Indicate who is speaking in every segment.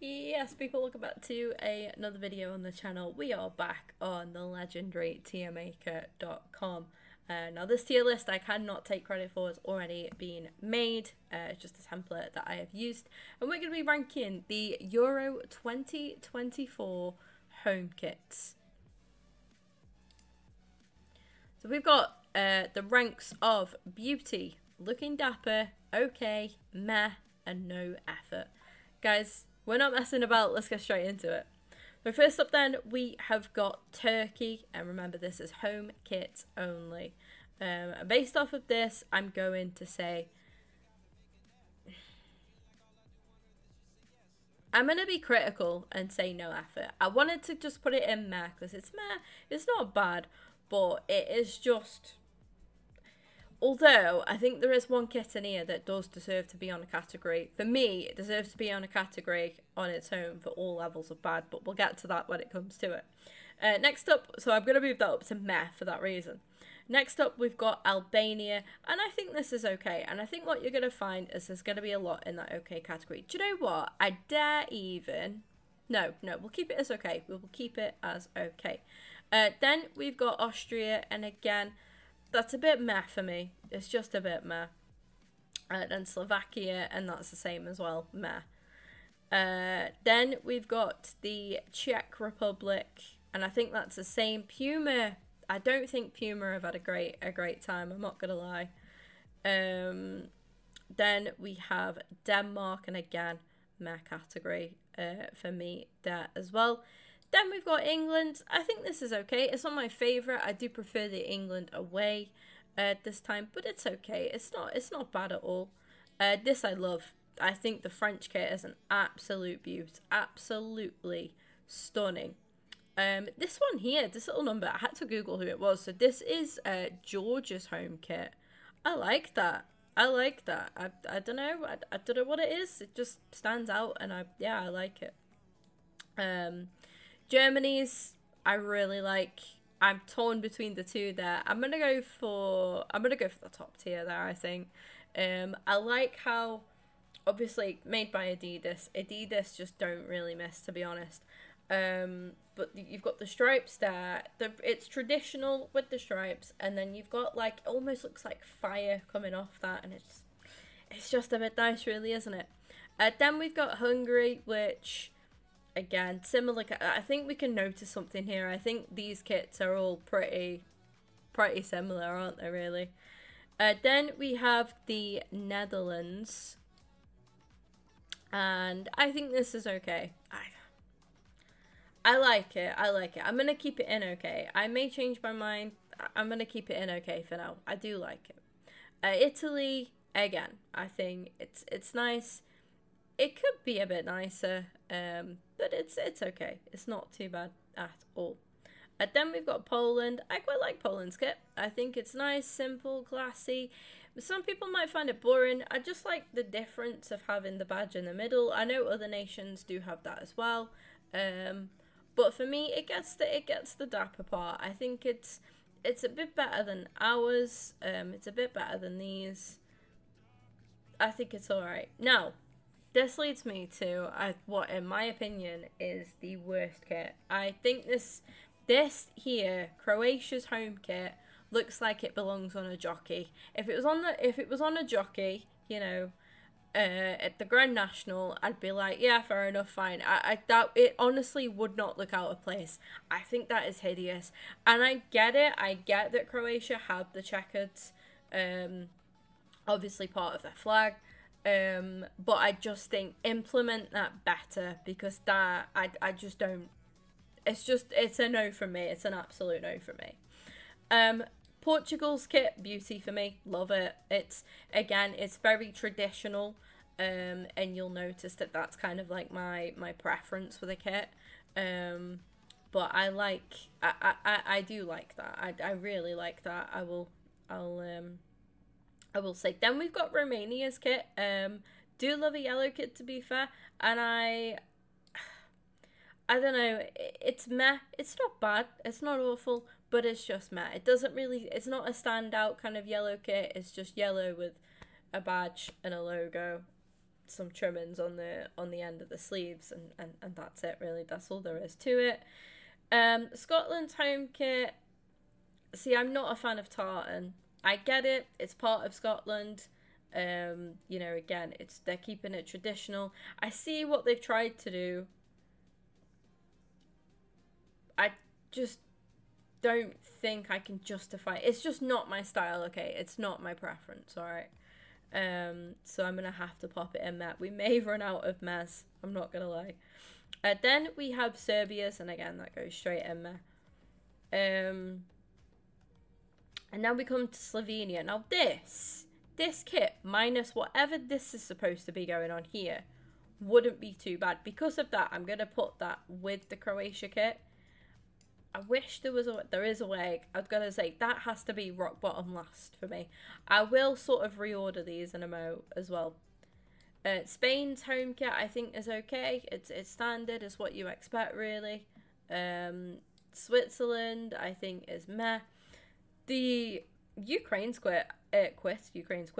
Speaker 1: Yes, people, welcome back to another video on the channel. We are back on the legendary tiermaker.com. Now this tier list I cannot take credit for, it's already been made. It's just a template that I have used. And we're going to be ranking the Euro 2024 home kits. So we've got the ranks of beauty, looking dapper, okay, meh, and no effort. Guys, we're not messing about, let's get straight into it. So first up then, we have got Turkey, and remember this is home kits only. Based off of this, I'm going to say, I'm going to be critical and say no effort. I wanted to just put it in meh, because it's meh, it's not bad, but it is just... Although, I think there is one kit in here that does deserve to be on a category. For me, it deserves to be on a category on its own for all levels of bad, but we'll get to that when it comes to it. Next up, so I'm going to move that up to meh for that reason. Next up, we've got Albania, and I think this is okay. And I think what you're going to find is there's going to be a lot in that okay category. Do you know what? I dare even... No, we'll keep it as okay. We will keep it as okay. Then we've got Austria, and again... That's a bit meh for me. It's just a bit meh. And Slovakia, and that's the same as well. Meh. Then we've got the Czech Republic, and I think that's the same. Puma. I don't think Puma have had a great time. I'm not gonna lie. Then we have Denmark, and again, meh category for me there as well. Then we've got England. I think this is okay. It's not my favourite. I do prefer the England away this time, but it's okay. It's not bad at all. This I love. I think the French kit is an absolute beaut. Absolutely stunning. This one here, this little number, I had to Google who it was. So this is Georgia's home kit. I like that. I like that. I don't know. I don't know what it is. It just stands out, and I like it. Germany's I really like. I'm torn between the two there. I'm gonna go for the top tier there, I think. I like how obviously made by Adidas. Adidas just don't really miss, to be honest. But you've got the stripes there. It's traditional with the stripes, and then you've got like almost looks like fire coming off that, and it's just a bit nice, really, isn't it? Then we've got Hungary, which again, similar. I think we can notice something here. I think these kits are all pretty similar, aren't they, really? Then we have the Netherlands. And I think this is okay. I like it. I like it. I'm going to keep it in okay. I may change my mind. I'm going to keep it in okay for now. I do like it. Italy, again, I think it's nice. It could be a bit nicer, but it's okay. It's not too bad at all. Then we've got Poland. I quite like Poland's kit. I think it's nice, simple, classy. Some people might find it boring. I just like the difference of having the badge in the middle. I know other nations do have that as well, but for me, it gets the dapper part. I think it's a bit better than ours. It's a bit better than these. I think it's alright. Now, this leads me to what, in my opinion, is the worst kit. I think this here, Croatia's home kit, looks like it belongs on a jockey. If it was on a jockey, you know, at the Grand National, I'd be like, yeah, fair enough, fine. I doubt it. Honestly, would not look out of place. I think that is hideous, and I get it. I get that Croatia have the checkered, obviously part of their flag. But I just think implement that better, because that I just don't. It's a no from me. It's an absolute no from me. Portugal's kit, beauty for me. Love it. It's very traditional. And you'll notice that that's kind of like my preference for the kit. But I do like that. I really like that. I will say. Then we've got Romania's kit. Do love a yellow kit, to be fair, and I don't know. It's meh. It's not bad. It's not awful, but it's just meh. It's not a standout kind of yellow kit. It's just yellow with a badge and a logo. some trimmings on the end of the sleeves, and that's it really. That's all there is to it. Scotland's home kit. See, I'm not a fan of tartan. I get it, it's part of Scotland. You know, again, they're keeping it traditional. I see what they've tried to do. I just don't think I can justify it. It's just not my style, okay? It's not my preference, alright? So I'm gonna have to pop it in Met. We may run out of Mez, I'm not gonna lie. Then we have Serbia's, and again, that goes straight in Met. And now we come to Slovenia. Now this kit, minus whatever this is supposed to be going on here, wouldn't be too bad. Because of that, I'm gonna put that with the Croatia kit. I wish there is a way. I was gonna say that has to be rock bottom last for me. I will sort of reorder these in a mo as well. Spain's home kit I think is okay. It's standard, it's what you expect really. Switzerland I think is meh. The Ukraine's kit. The Ukraine's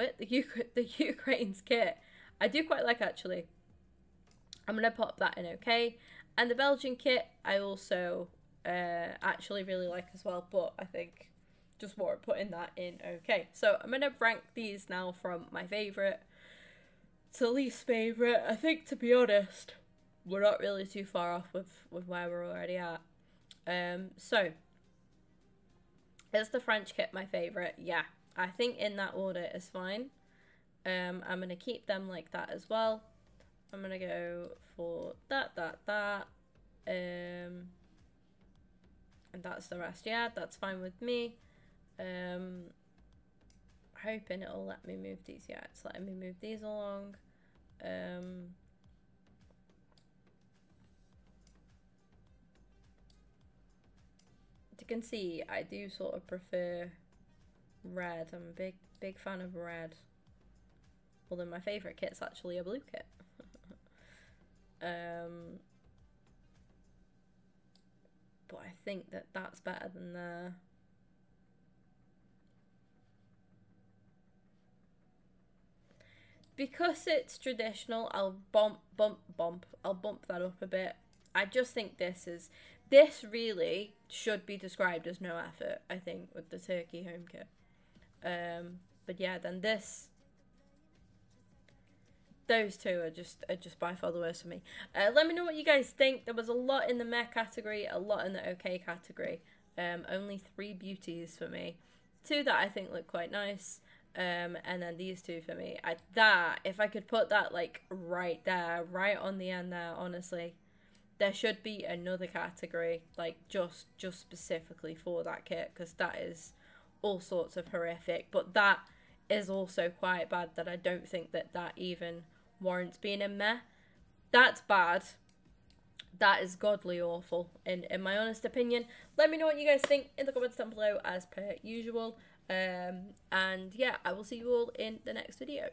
Speaker 1: kit I do quite like actually. I'm gonna pop that in okay. And the Belgian kit I also actually really like as well, but I think just more putting that in okay. So I'm gonna rank these now from my favourite to least favourite. I think, to be honest, we're not really too far off with where we're already at. So is the French kit my favourite? Yeah, I think in that order is fine. I'm gonna keep them like that as well. I'm gonna go for that, and that's the rest. Yeah, that's fine with me. Hoping it'll let me move these. Yeah, it's letting me move these along. You can see I do sort of prefer red. I'm a big fan of red. Although my favourite kit's actually a blue kit. But I think that's better than the... Because it's traditional, I'll bump that up a bit. I just think this really should be described as no effort, I think, with the Turkey home kit. But yeah, then those two are just by far the worst for me. Let me know what you guys think. There was a lot in the meh category, a lot in the okay category. Only 3 beauties for me. 2 that I think look quite nice. And then these 2 for me. If I could put that like right there, right on the end there, honestly, there should be another category like just specifically for that kit, because that is all sorts of horrific. But that is also quite bad that I don't think that even warrants being in meh. That's bad. That is godly awful in my honest opinion. Let me know what you guys think in the comments down below as per usual. And yeah, I will see you all in the next video.